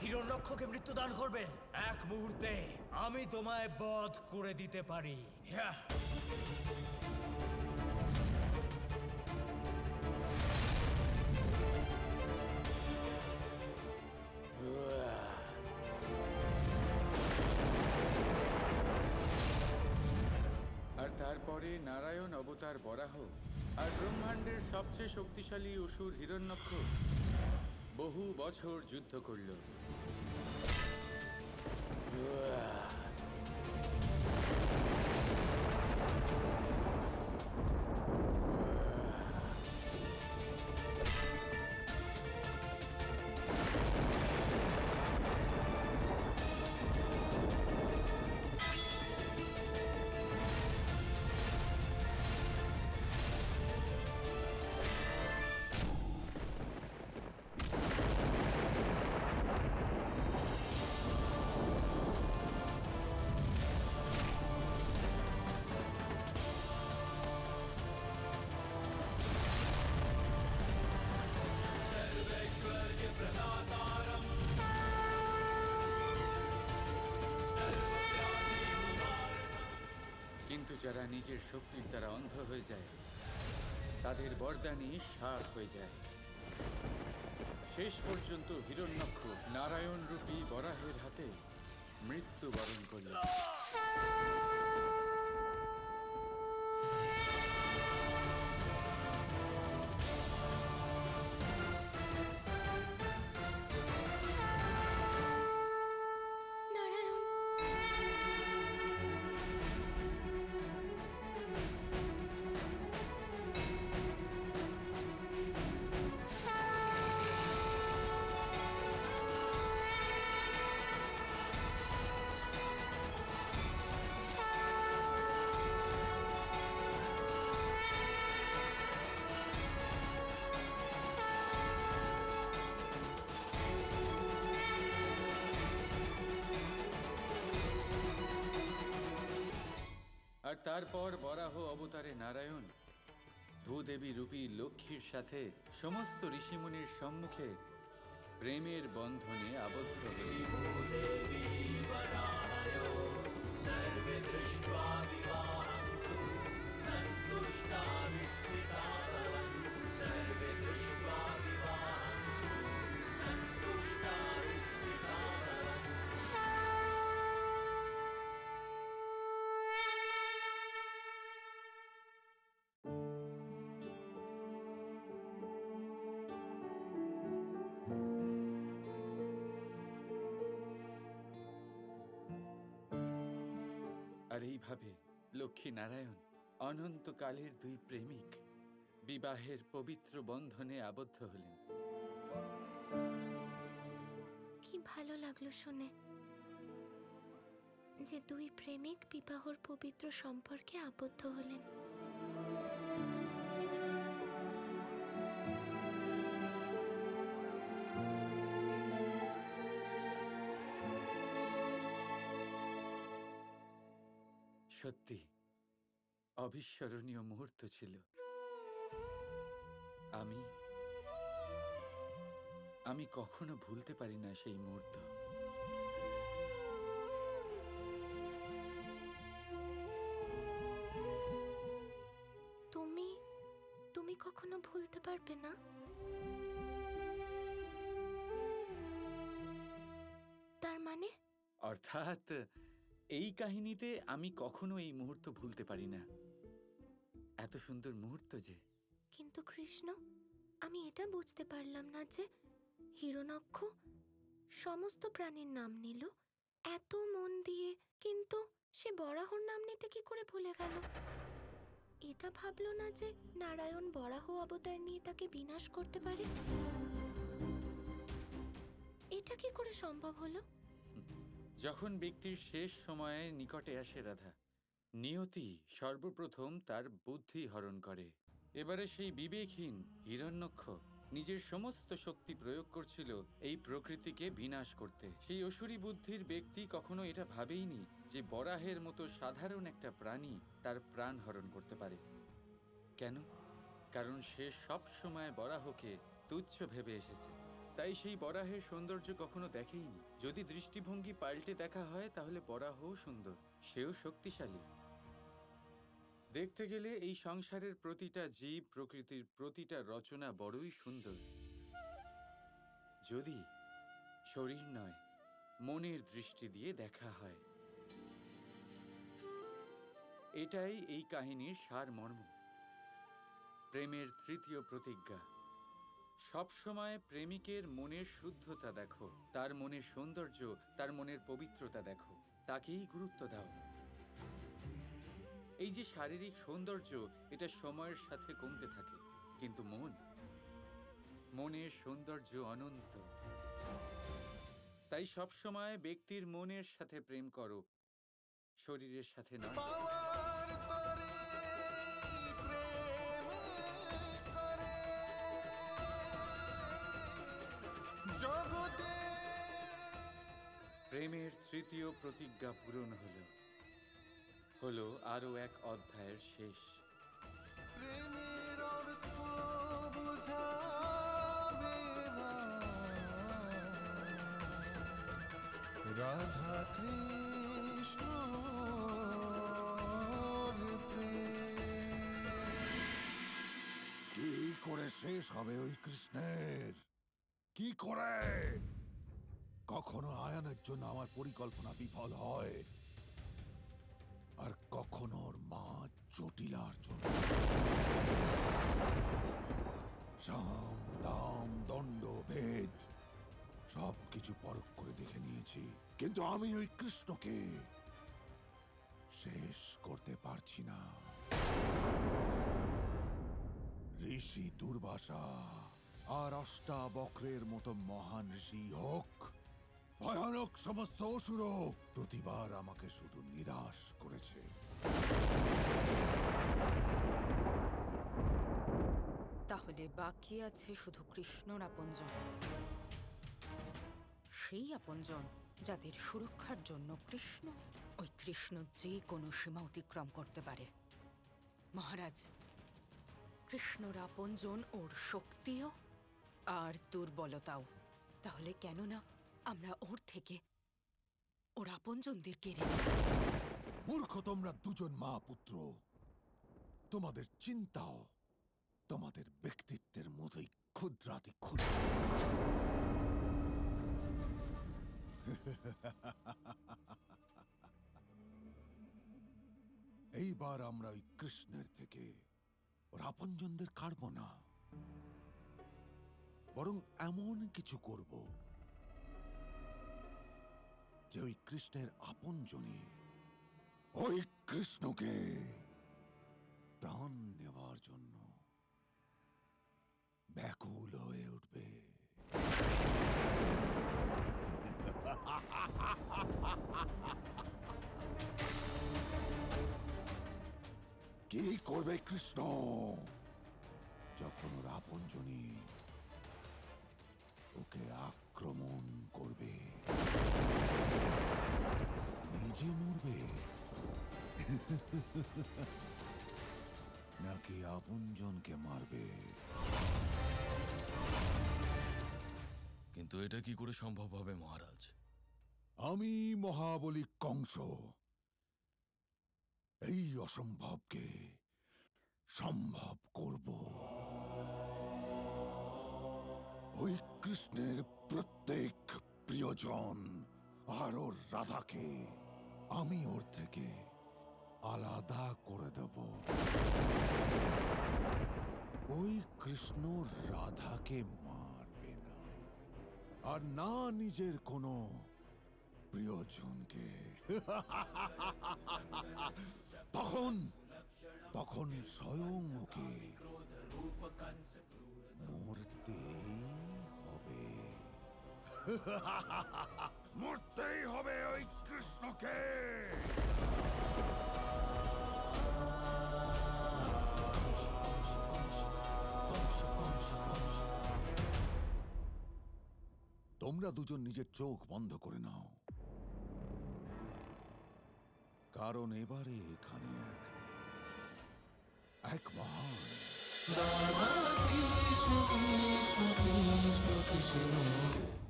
হিরণ্যক্ষকে মৃত্যুদান করবে? এক মুহূর্তে আমি তোমায় বধ করে দিতে পারি। আর তারপরে নারায়ণ অবতার বরাহ আর ব্রহ্মাণ্ডের সবচেয়ে শক্তিশালী অসুর হিরণ্যক্ষ বহু বছর যুদ্ধ করল। কিন্তু যারা নিজের শক্তির দ্বারা অন্ধ হয়ে যায় তাদের বরদানই সাপ হয়ে যায়। শেষ পর্যন্ত হিরণ্যক্ষ নারায়ণ রূপী বরাহের হাতে মৃত্যুবরণ করল। আর তারপর বরাহ অবতারে নারায়ণ ভূদেবী রূপী লক্ষ্মীর সাথে সমস্ত ঋষিমুনির সম্মুখে প্রেমের বন্ধনে আবদ্ধ আর এইভাবে লক্ষ্মী নারায়ণ অনন্তকালের দুই প্রেমিক বিবাহের পবিত্র বন্ধনে আবদ্ধ হলেন। কি ভালো লাগলো শুনে যে দুই প্রেমিক বিবাহর পবিত্র সম্পর্কে আবদ্ধ হলেন। সত্যি অবিস্মরণীয় মুহূর্ত ছিল। আমি কখনো ভুলতে পারি না সেই মুহূর্ত। তুমি কখনো ভুলতে পারবে না? তার মানে? অর্থাৎ এই কাহিনীতে আমি কখনো এই মুহূর্ত ভুলতে পারি না। এত সুন্দর মুহূর্ত যে। কিন্তু কৃষ্ণ, আমি এটা বুঝতে পারলাম না যে হিরণ্যক্ষ সমস্ত প্রাণীর নাম নিল এত মন দিয়ে, কিন্তু সে বরাহর নাম নিতে কি করে ভুলে গেল? এটা ভাবলো না যে নারায়ণ বরাহ অবতার নিয়ে তাকে বিনাশ করতে পারে। এটা কি করে সম্ভব হলো? যখন ব্যক্তির শেষ সময়ে নিকটে আসে রাধা, নিয়তি সর্বপ্রথম তার বুদ্ধি হরণ করে। এবারে সেই বিবেকহীন হিরণ্যক্ষ নিজের সমস্ত শক্তি প্রয়োগ করছিল এই প্রকৃতিকে বিনাশ করতে। সেই অসুরী বুদ্ধির ব্যক্তি কখনো এটা ভাবেইনি যে বরাহের মতো সাধারণ একটা প্রাণী তার প্রাণ হরণ করতে পারে। কেন? কারণ সে সব সময় বরাহকে তুচ্ছ ভেবে এসেছে। তাই সেই বরাহের সৌন্দর্য কখনো দেখেইনি। যদি দৃষ্টিভঙ্গি পাল্টে দেখা হয় তাহলে বরাহও সুন্দর, সেও শক্তিশালী। দেখতে গেলে এই সংসারের প্রতিটা জীব, প্রকৃতির প্রতিটা রচনা বড়ই সুন্দর, যদি শরীর নয় মনের দৃষ্টি দিয়ে দেখা হয়। এটাই এই কাহিনীর সারমর্ম। প্রেমের তৃতীয় প্রতিজ্ঞা। সবসময় প্রেমিকের মনের শুদ্ধতা দেখো, তার মনের সৌন্দর্য, তার মনের পবিত্রতা দেখো, তাকেই গুরুত্ব দাও। এই যে শারীরিক সৌন্দর্য, এটা সময়ের সাথে কমতে থাকে, কিন্তু মনের সৌন্দর্য অনন্ত। তাই সবসময় ব্যক্তির মনের সাথে প্রেম করো, শরীরের সাথে নয়। প্রেমের তৃতীয় প্রতিজ্ঞা পূরণ হলো আরো এক অধ্যায়ের শেষ। প্রেমের অর্থ বুঝাবে রাধা কৃষ্ণ কি করে শেষ হবে ওই কৃষ্ণের? কি করে? কখনো আয়ানের জন্য আমার পরিকল্পনা বিফল হয়, আর কখনো ওর মা জটিলার জন্য। সাম দাম দণ্ড ভেদ সবকিছু পরখ করে দেখে নিয়েছি, কিন্তু আমি ওই কৃষ্ণকে শেষ করতে পারছি না। ঋষি দুর্বাসা আর অষ্টাবক্রের মতো মহান ঋষি হোক, ভয়ানক সমস্ত অসুরও প্রতিবার আমাকে শুধু নিরাশ করেছে। তাহলে বাকি আছে শুধু কৃষ্ণর আপনজন, সেই আপনজন যাদের সুরক্ষার জন্য ওই কৃষ্ণ যে কোনো সীমা অতিক্রম করতে পারে। মহারাজ, কৃষ্ণর আপনজন ওর শক্তিও আর দুর্বলতাও। তাহলে কেন না আমরা ওর থেকে ওর আপনজনদের কেড়ে নিই? মূর্খ তোমরা দুজন মা পুত্র। তোমাদের চিন্তাও তোমাদের ব্যক্তিত্বের মতোই ক্ষুদ্রাতি ক্ষুদ্র। এইবার আমরা ওই কৃষ্ণের থেকে ওর আপনজনদের কাড়ব না, বরং এমন কিছু করব যে ওই কৃষ্ণের আপনজনই ওই কৃষ্ণকে প্রাণ নেওয়ার জন্য ব্যাকুল হয়ে উঠবে। কি করবে কৃষ্ণ যখন ওর আপনজনই ওকে আক্রমণ করবে? নিজে মরবে নাকি আপনজনকে মারবে? কিন্তু এটা কি করে সম্ভব হবে মহারাজ? আমি মহাবলী কংস এই অসম্ভবকে সম্ভব করব। ওই কৃষ্ণের প্রত্যেক প্রিয়জন আর ওর রাধাকে আমি ওর থেকে আলাদা করে দেব। ওই কৃষ্ণ রাধাকে মারবে না, আর না নিজের কোনো প্রিয়জনকে। তখন স্বয়ং ওকে মরতেই হবে। মরতেই হবে ওই কৃষ্ণকে। তোমরা দুজন নিজের চোখ বন্ধ করে নাও, কারণ এবারে এখানে এক মহান রাধা কৃষ্ণ কৃষ্ণ কৃষ্ণ কৃষ্ণ